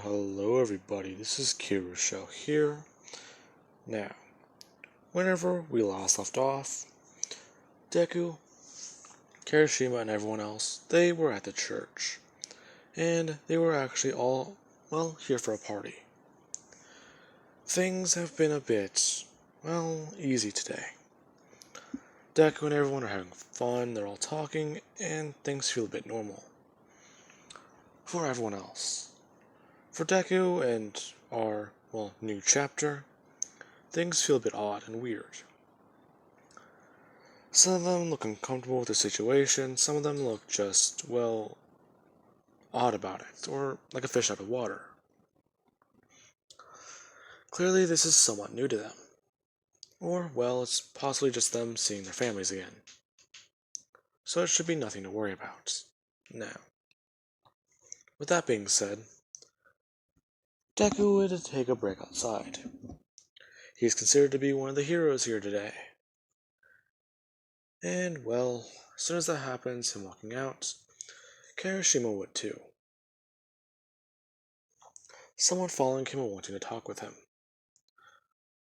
Hello everybody, this is Kirusho here. Now, whenever we last left off, Deku, Kirishima, and everyone else, they were at the church. And they were actually all, here for a party. Things have been a bit, easy today. Deku and everyone are having fun, they're all talking, and things feel a bit normal. For everyone else. For Deku and our, new chapter, things feel a bit odd and weird. Some of them look uncomfortable with the situation, some of them look just, odd about it, or like a fish out of water. Clearly this is somewhat new to them. Or, it's possibly just them seeing their families again. So it should be nothing to worry about. Now, with that being said, Deku would take a break outside. He is considered to be one of the heroes here today. And, as soon as that happens, him walking out, Kirishima would too. Someone following him and wanting to talk with him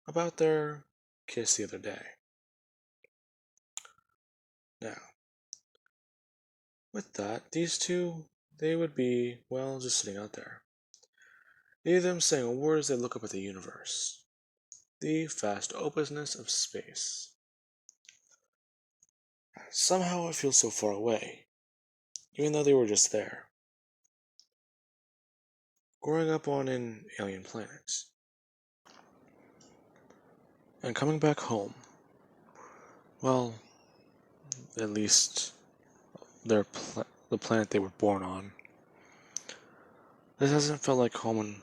about their kiss the other day. Now, with that, these two, they would be, just sitting out there. Neither of them saying a word as they look up at the universe. The vast openness of space. Somehow it feels so far away, even though they were just there. Growing up on an alien planet. And coming back home. At least the planet they were born on. This hasn't felt like home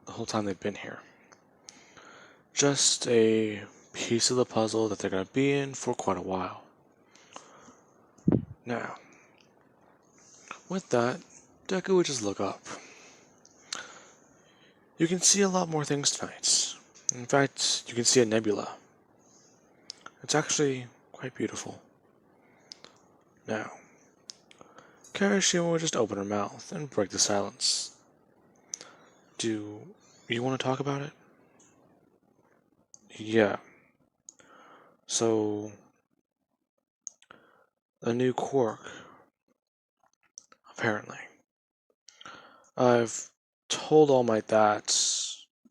the whole time they've been here. Just a piece of the puzzle that they're going to be in for quite a while. Now, with that, Deku would just look up. You can see a lot more things tonight. In fact, you can see a nebula. It's actually quite beautiful. Now, Kirishima would just open her mouth and break the silence. Do you want to talk about it? Yeah. So, a new quirk. Apparently. I've told All Might that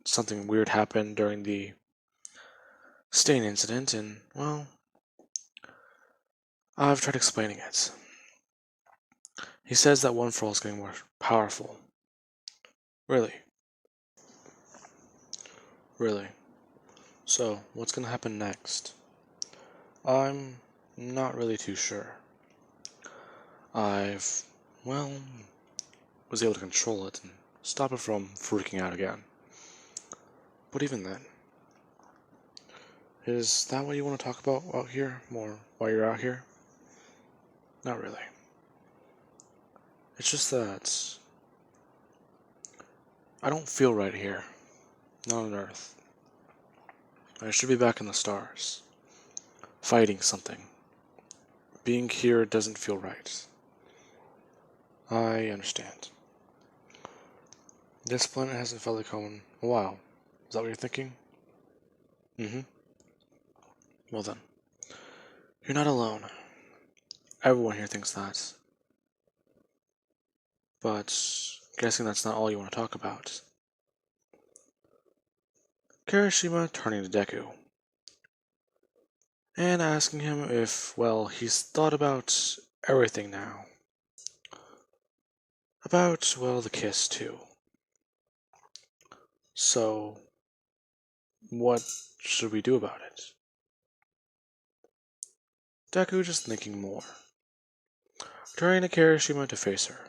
something weird happened during the stain incident, and, I've tried explaining it. He says that One For All is getting more powerful. Really? Really? So, what's gonna happen next? I'm not really too sure. I've, was able to control it and stop it from freaking out again. But even then, is that what you want to talk about out here more while you're out here? Not really. It's just that I don't feel right here. Not on Earth. I should be back in the stars. Fighting something. Being here doesn't feel right. I understand. This planet hasn't felt like home in a while. Is that what you're thinking? Mm-hmm. Well then. You're not alone. Everyone here thinks that. But, guessing that's not all you want to talk about. Kirishima turning to Deku. And asking him if, he's thought about everything now. About, the kiss too. So, what should we do about it? Deku just thinking more. Turning to Kirishima to face her.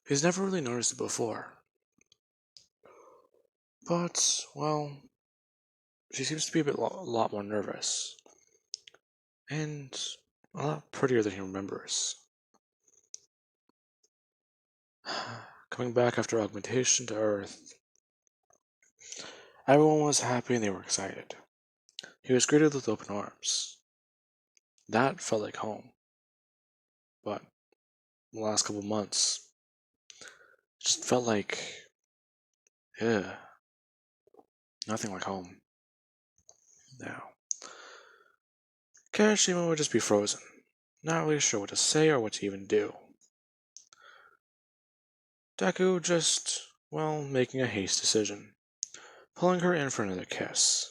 He's never really noticed it before. But, she seems to be a lot more nervous. And a lot prettier than he remembers. Coming back after augmentation to Earth. Everyone was happy and they were excited. He was greeted with open arms. That felt like home. But, the last couple months, it just felt like, yeah, nothing like home. Now, Kirishima would just be frozen, not really sure what to say or what to even do. Deku just, well, making a hasty decision, pulling her in for another kiss,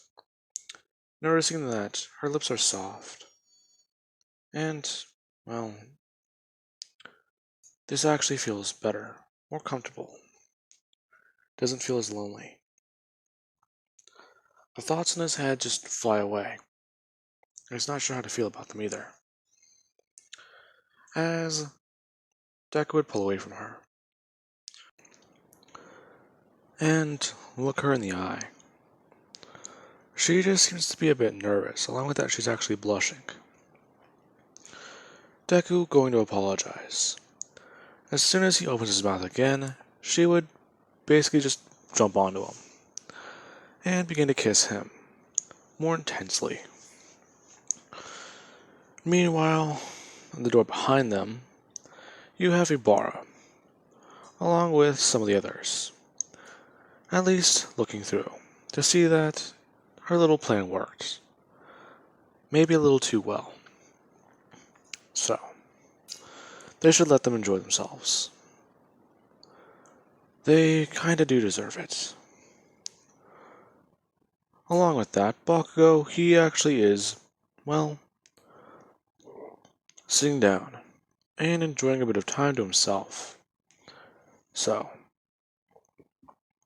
noticing that her lips are soft, and, well, this actually feels better, more comfortable, doesn't feel as lonely. The thoughts in his head just fly away. He's not sure how to feel about them either. As Deku would pull away from her and look her in the eye. She just seems to be a bit nervous, along with that she's actually blushing. Deku going to apologize. As soon as he opens his mouth again, she would basically just jump onto him and begin to kiss him more intensely. Meanwhile, on the door behind them, you have Ibarra, along with some of the others, at least looking through, to see that her little plan worked. Maybe a little too well. So, they should let them enjoy themselves. They kinda do deserve it. Along with that, Bakugo, he actually is, well, sitting down and enjoying a bit of time to himself. So,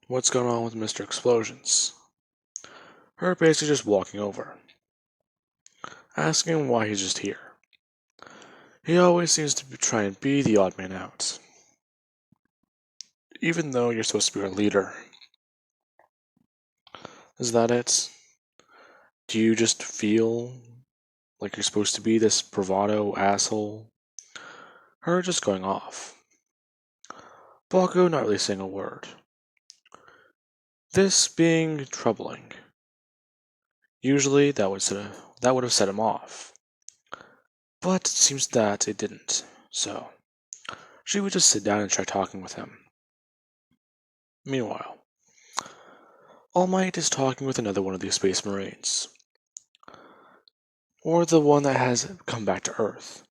what's going on with Mr. Explosions? Her basically just walking over, asking him why he's just here. He always seems to try and be the odd man out, even though you're supposed to be our leader. Is that it? Do you just feel like you're supposed to be this bravado asshole? Her just going off. Bakugo not really saying a word. This being troubling. Usually that would have set him off. But it seems that it didn't, so she would just sit down and try talking with him. Meanwhile, All Might is talking with another one of the Space Marines. Or the one that has come back to Earth.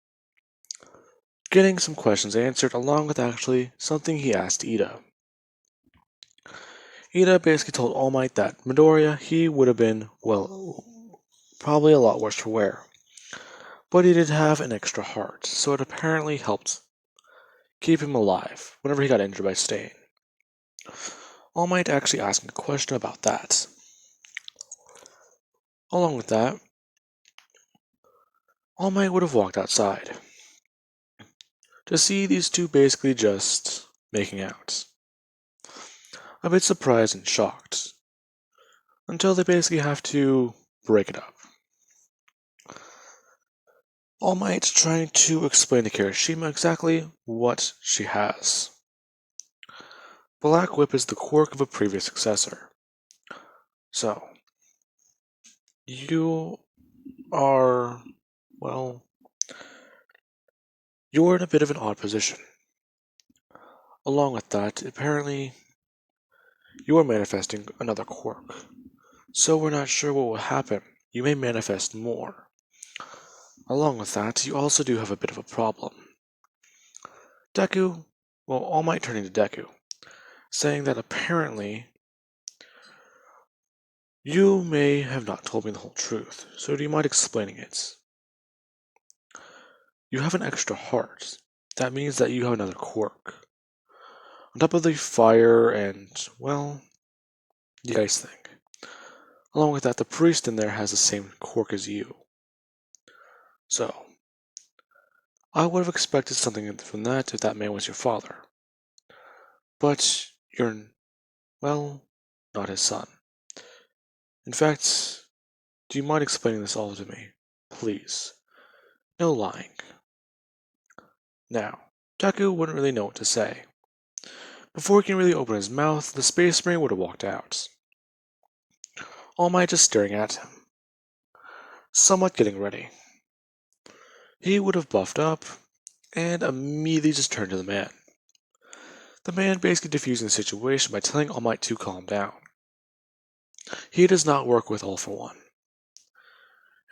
Getting some questions answered along with actually something he asked Ida. Ida basically told All Might that Midoriya, he would have been, well, probably a lot worse for wear. But he did have an extra heart, so it apparently helped keep him alive whenever he got injured by Stain. All Might actually asking a question about that. Along with that, All Might would have walked outside to see these two basically just making out. A bit surprised and shocked, until they basically have to break it up. All Might trying to explain to Kirishima exactly what she has. Black Whip is the quirk of a previous successor. So, you are, well, you're in a bit of an odd position. Along with that, apparently, you are manifesting another quirk. So we're not sure what will happen. You may manifest more. Along with that, you also do have a bit of a problem. Deku, well, All Might turning to Deku, saying that apparently you may have not told me the whole truth, so do you mind explaining it? You have an extra heart. That means that you have another quirk. On top of the fire and, well, the ice thing. Along with that, the priest in there has the same quirk as you. So, I would have expected something from that if that man was your father. But you're, well, not his son. In fact, do you mind explaining this all to me? Please. No lying. Now, Deku wouldn't really know what to say. Before he can really open his mouth, the Space Marine would have walked out. All Might just staring at him, somewhat getting ready. He would have buffed up, and immediately just turned to the man. The man basically diffusing the situation by telling All Might to calm down. He does not work with All for One.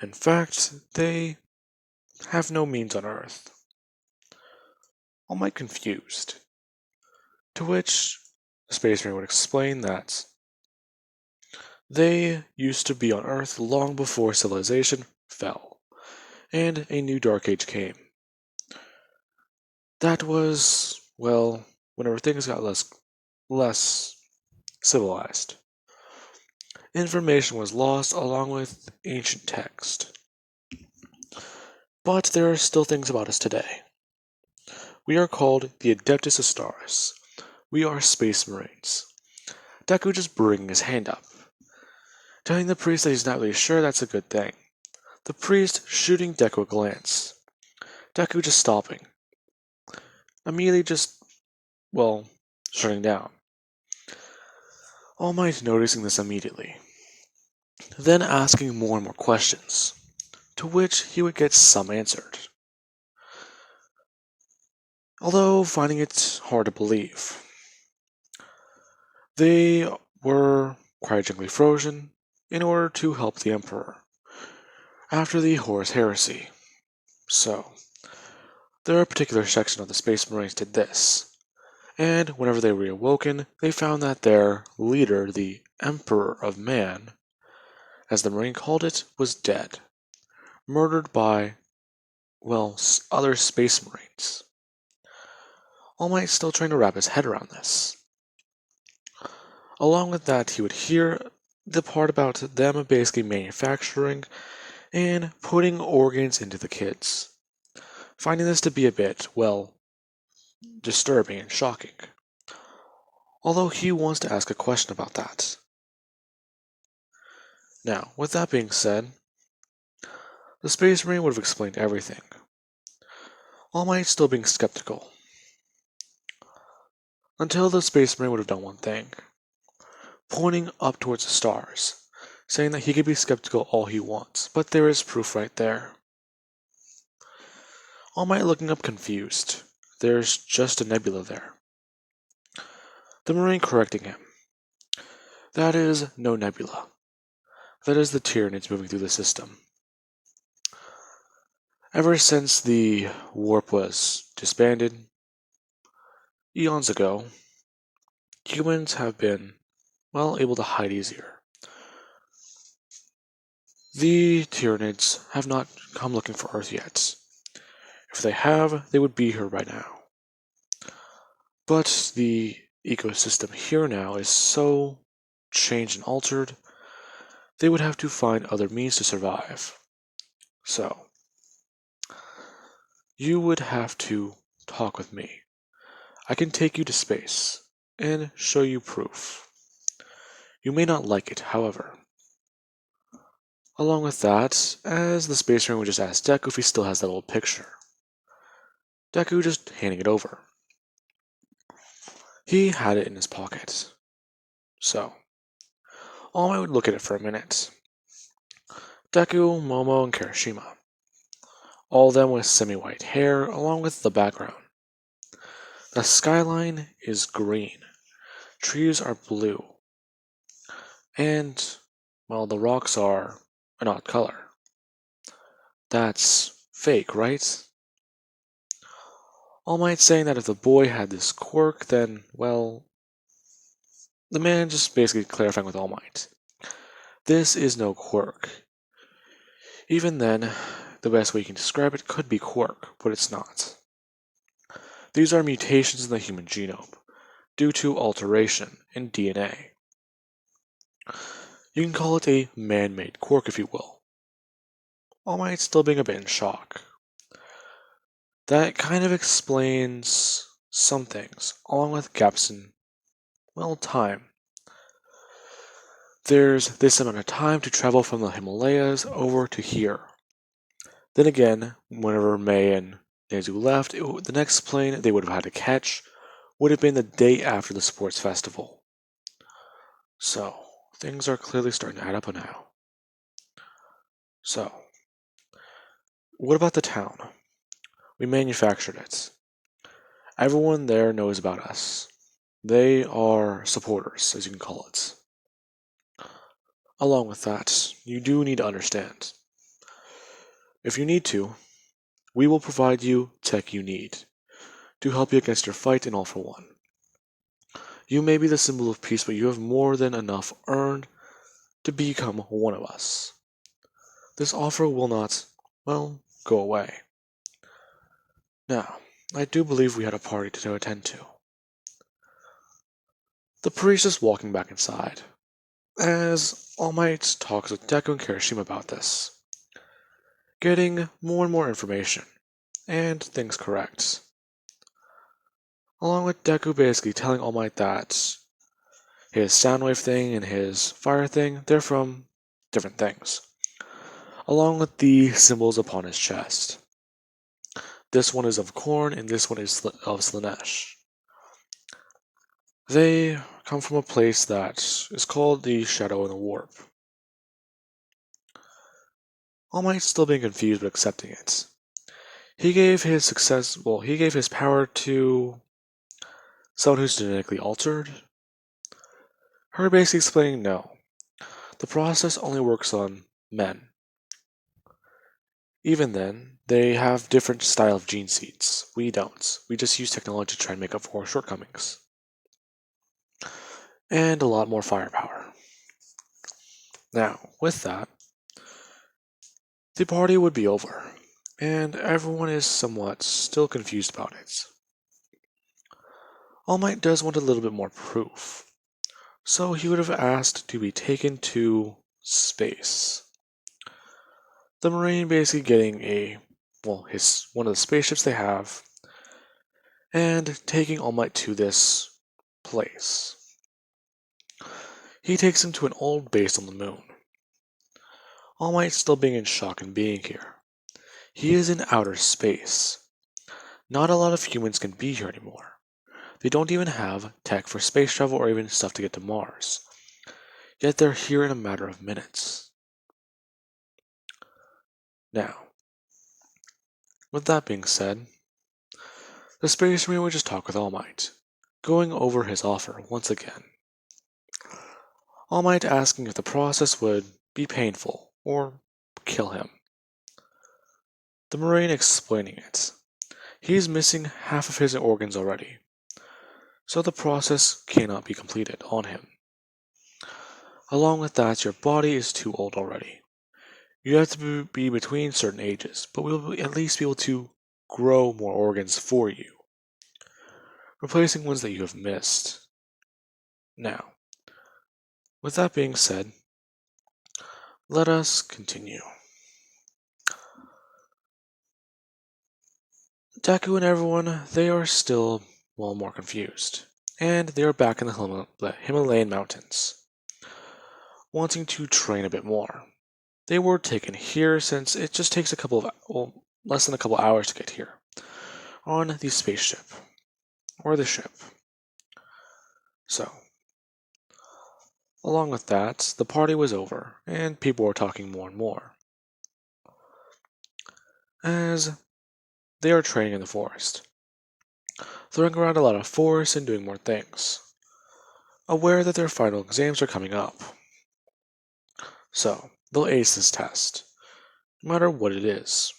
In fact, they have no means on Earth. All Might confused. To which the Space Marine would explain that they used to be on Earth long before civilization fell, and a new Dark Age came. That was, well, whenever things got less civilized. Information was lost along with ancient text. But there are still things about us today. We are called the Adeptus Astaris. We are Space Marines. Deku just bringing his hand up, telling the priest that he's not really sure that's a good thing. The priest shooting Deku a glance. Deku just stopping. Immediately just, well, shutting down. All Might noticing this immediately. Then asking more and more questions, to which he would get some answered. Although finding it hard to believe. They were cryogenically frozen in order to help the Emperor after the Horus Heresy. So, there are a particular section of the Space Marines did this, and whenever they reawoken, they found that their leader, the Emperor of Man, as the Marine called it, was dead, murdered by, well, other Space Marines. All Might still trying to wrap his head around this. Along with that, he would hear the part about them basically manufacturing and putting organs into the kids, finding this to be a bit, well, disturbing and shocking. Although he wants to ask a question about that. Now, with that being said, the Space Marine would have explained everything. All Might still being skeptical. Until the Space Marine would have done one thing, pointing up towards the stars, saying that he could be skeptical all he wants, but there is proof right there. All Might looking up confused. There's just a nebula there. The Marine correcting him. That is no nebula. That is the Tyranids moving through the system. Ever since the warp was disbanded, eons ago, humans have been, well, able to hide easier. The Tyranids have not come looking for Earth yet. If they have, they would be here by now. But the ecosystem here now is so changed and altered, they would have to find other means to survive. So, you would have to talk with me. I can take you to space and show you proof. You may not like it, however. Along with that, as the Space Marine would just ask Deku if he still has that old picture. Deku just handing it over. He had it in his pocket. So, All Might would look at it for a minute. Deku, Momo, and Kirishima. All of them with semi-white hair, along with the background. The skyline is green. Trees are blue. And, well, the rocks are an odd color. That's fake, right? All Might saying that if the boy had this quirk, then, well, the man just basically clarifying with All Might. This is no quirk. Even then, the best way you can describe it could be quirk, but it's not. These are mutations in the human genome, due to alteration in DNA. You can call it a man-made quirk if you will. All Might still being a bit in shock. That kind of explains some things, along with gaps in, well, time. There's this amount of time to travel from the Himalayas over to here. Then again, whenever May and Nezu left, the next plane they would have had to catch would have been the day after the sports festival. So, things are clearly starting to add up now. So, what about the town? We manufactured it. Everyone there knows about us. They are supporters, as you can call it. Along with that, you do need to understand. If you need to, we will provide you tech you need to help you against your fight in All for One. You may be the symbol of peace, but you have more than enough earned to become one of us. This offer will not, well, go away. Now, I do believe we had a party to attend to. The priest is walking back inside, as All Might talks with Deku and Kirishima about this, getting more and more information, and things correct. Along with Deku basically telling All Might that his soundwave thing and his fire thing, they're from different things, along with the symbols upon his chest. This one is of corn, and this one is of Slanesh. They come from a place that is called the Shadow and the Warp. All Might still being confused but accepting it. He gave his power to someone who's genetically altered. Her basically explaining no. The process only works on men. Even then, they have different style of gene seeds. We don't. We just use technology to try and make up for our shortcomings. And a lot more firepower. Now, with that, the party would be over, and everyone is somewhat still confused about it. All Might does want a little bit more proof, so he would have asked to be taken to space. The Marine basically getting one of the spaceships they have, and taking All Might to this place. He takes him to an old base on the moon. All Might still being in shock and being here. He is in outer space. Not a lot of humans can be here anymore. They don't even have tech for space travel or even stuff to get to Mars. Yet they're here in a matter of minutes. Now, with that being said, the Space Marine would just talk with All Might, going over his offer once again. All Might asking if the process would be painful or kill him. The Marine explaining it. He's missing half of his organs already, so the process cannot be completed on him. Along with that, your body is too old already. You have to be between certain ages, but we'll at least be able to grow more organs for you, replacing ones that you have missed. Now, with that being said, let us continue. Deku and everyone, they are still, more confused, and they are back in the Himalayan mountains, wanting to train a bit more. They were taken here since it just takes less than a couple hours to get here, on the spaceship, or the ship. So, along with that, the party was over, and people were talking more and more, as they are training in the forest, throwing around a lot of force and doing more things, aware that their final exams are coming up. So, they'll ace this test, no matter what it is.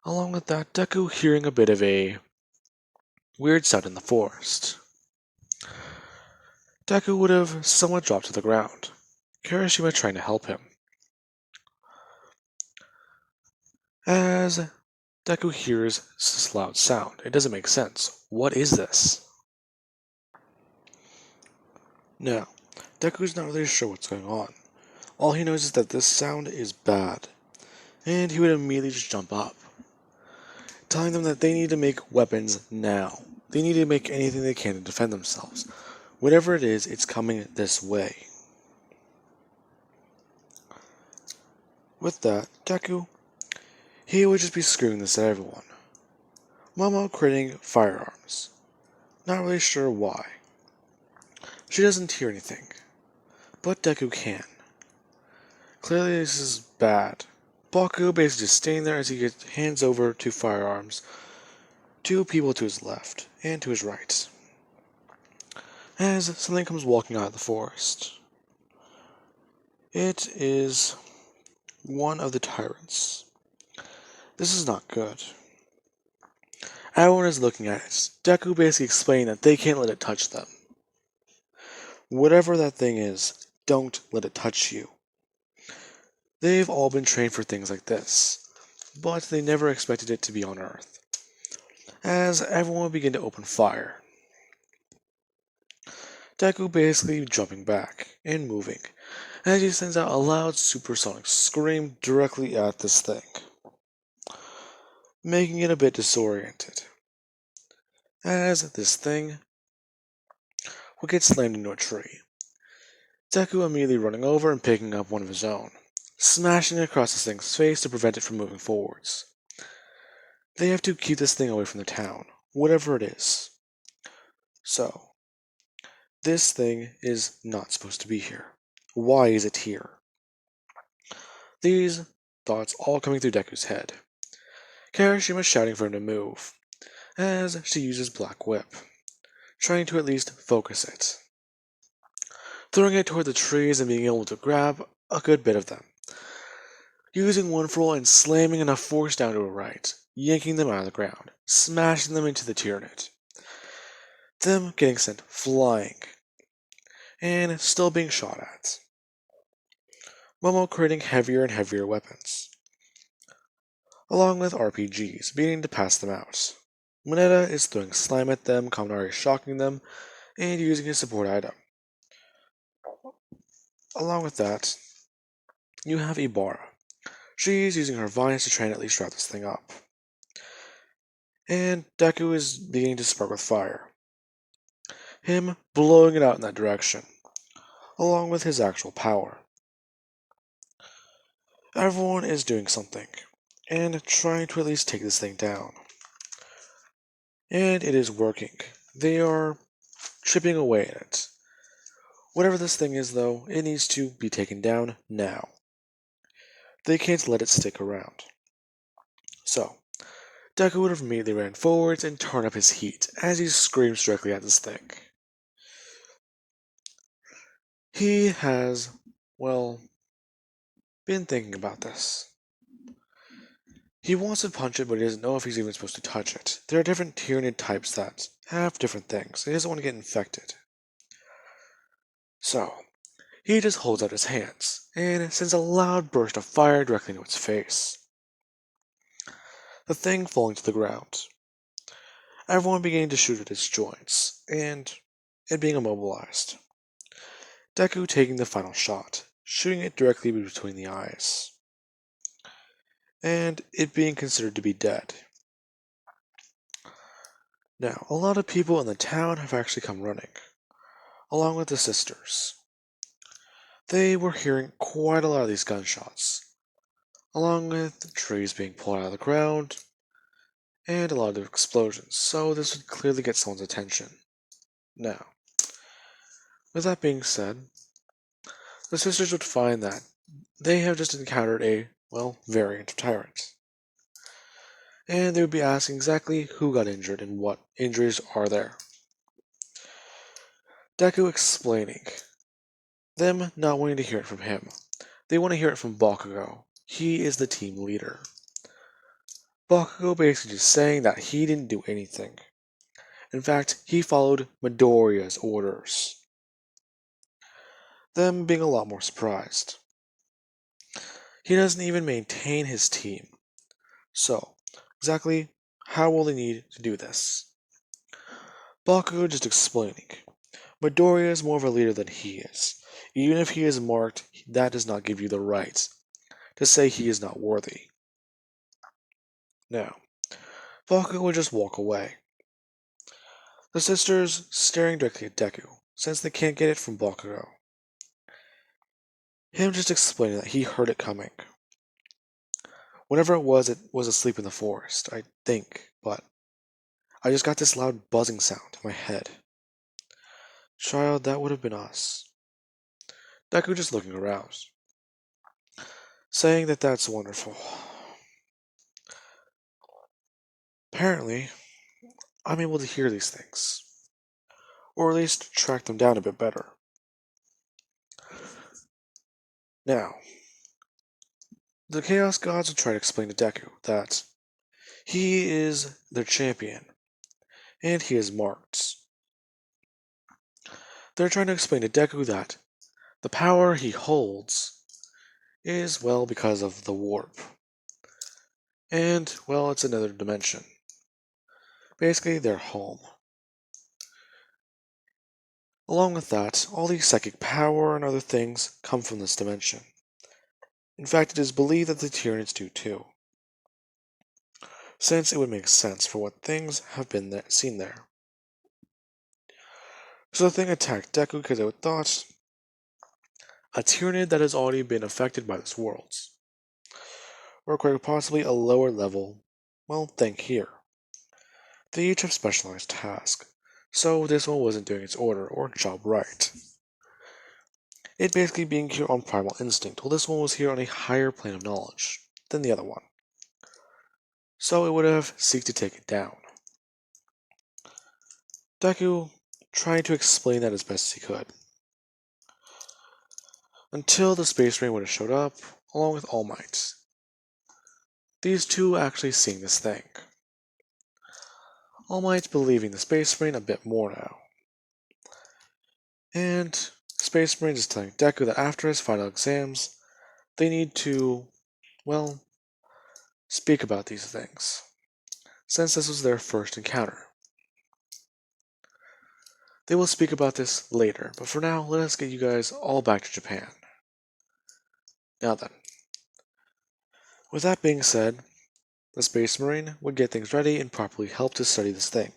Along with that, Deku hearing a bit of a weird sound in the forest. Deku would have somewhat dropped to the ground, Kirishima trying to help him. As Deku hears this loud sound, it doesn't make sense. What is this? Now, Deku's not really sure what's going on. All he knows is that this sound is bad, and he would immediately just jump up, telling them that they need to make weapons now. They need to make anything they can to defend themselves. Whatever it is, it's coming this way. With that, Deku, he would just be screaming this at everyone. Momo creating firearms. Not really sure why. She doesn't hear anything, but Deku can. Clearly this is bad. Baku basically just staying there as he hands over to firearms two people to his left and to his right, as something comes walking out of the forest. It is one of the tyrants. This is not good. Everyone is looking at it. Deku basically explained that they can't let it touch them. Whatever that thing is, don't let it touch you. They've all been trained for things like this, but they never expected it to be on Earth, as everyone began to open fire. Deku basically jumping back and moving, as he sends out a loud supersonic scream directly at this thing, making it a bit disoriented, as this thing would get slammed into a tree. Deku immediately running over and picking up one of his own, smashing it across this thing's face to prevent it from moving forwards. They have to keep this thing away from the town, whatever it is. So, this thing is not supposed to be here. Why is it here? These thoughts all coming through Deku's head. Kirishima shouting for him to move, as she uses Black Whip, trying to at least focus it. Throwing it toward the trees and being able to grab a good bit of them. Using one roll and slamming enough force down to a right, yanking them out of the ground, smashing them into the Tyranid. Them getting sent flying, and still being shot at. Momo creating heavier and heavier weapons, along with RPGs, beginning to pass them out. Moneta is throwing slime at them, Kaminari is shocking them, and using his support item. Along with that, you have Ibarra. She's using her vines to try and at least wrap this thing up. And Deku is beginning to spark with fire. Him blowing it out in that direction, along with his actual power. Everyone is doing something, and trying to at least take this thing down. And it is working. They are chipping away at it. Whatever this thing is, though, it needs to be taken down now. They can't let it stick around. So, Deku would have immediately ran forwards and turned up his heat as he screams directly at this thing. He has, well, been thinking about this. He wants to punch it, but he doesn't know if he's even supposed to touch it. There are different Tyranid types that have different things. He doesn't want to get infected. So, he just holds out his hands, and sends a loud burst of fire directly into its face. The thing falling to the ground. Everyone beginning to shoot at its joints, and it being immobilized. Deku taking the final shot, shooting it directly between the eyes. And it being considered to be dead. Now, a lot of people in the town have actually come running, along with the sisters. They were hearing quite a lot of these gunshots, along with trees being pulled out of the ground, and a lot of explosions, so this would clearly get someone's attention. Now, with that being said, the sisters would find that they have just encountered a, well, variant of tyrant. And they would be asking exactly who got injured and what injuries are there. Deku explaining. Them not wanting to hear it from him. They want to hear it from Bakugo. He is the team leader. Bakugo basically just saying that he didn't do anything. In fact, he followed Midoriya's orders. Them being a lot more surprised. He doesn't even maintain his team. So, exactly how will they need to do this? Bakugo just explaining. Midoriya is more of a leader than he is. Even if he is marked, that does not give you the right to say he is not worthy. Now, Bakugo would just walk away. The sisters staring directly at Deku, since they can't get it from Bakugo. Him just explaining that he heard it coming. Whenever it was asleep in the forest, I think, but I just got this loud buzzing sound in my head. Child, that would have been us. Deku just looking around, saying that that's wonderful. Apparently, I'm able to hear these things, or at least track them down a bit better. Now, the Chaos Gods will try to explain to Deku that he is their champion, and he is marked. They're trying to explain to Deku that the power he holds is, well, because of the warp. And, well, it's another dimension. Basically, their home. Along with that, all the psychic power and other things come from this dimension. In fact, it is believed that the Tyranids do too, since it would make sense for what things have been seen there. So the thing attacked Deku because it thought a Tyranid that has already been affected by this world, or quite possibly a lower level, well, think here. They each have specialized tasks, so this one wasn't doing its order or job right. It basically being here on primal instinct, while this one was here on a higher plane of knowledge than the other one. So it would have seeked to take it down. Deku tried to explain that as best as he could. Until the Space Marine would have showed up, along with All Might. These two actually seeing this thing. All Might believing the Space Marine a bit more now. And Space Marine is telling Deku that after his final exams, they need to, well, speak about these things, since this was their first encounter. They will speak about this later, but for now, let us get you guys all back to Japan. Now then, with that being said, the Space Marine would get things ready and properly help to study this thing.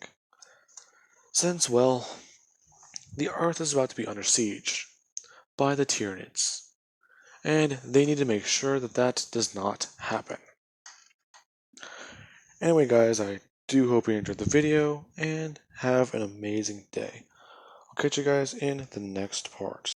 Since, well, the Earth is about to be under siege by the Tyranids, and they need to make sure that that does not happen. Anyway guys, I do hope you enjoyed the video, and have an amazing day. I'll catch you guys in the next part.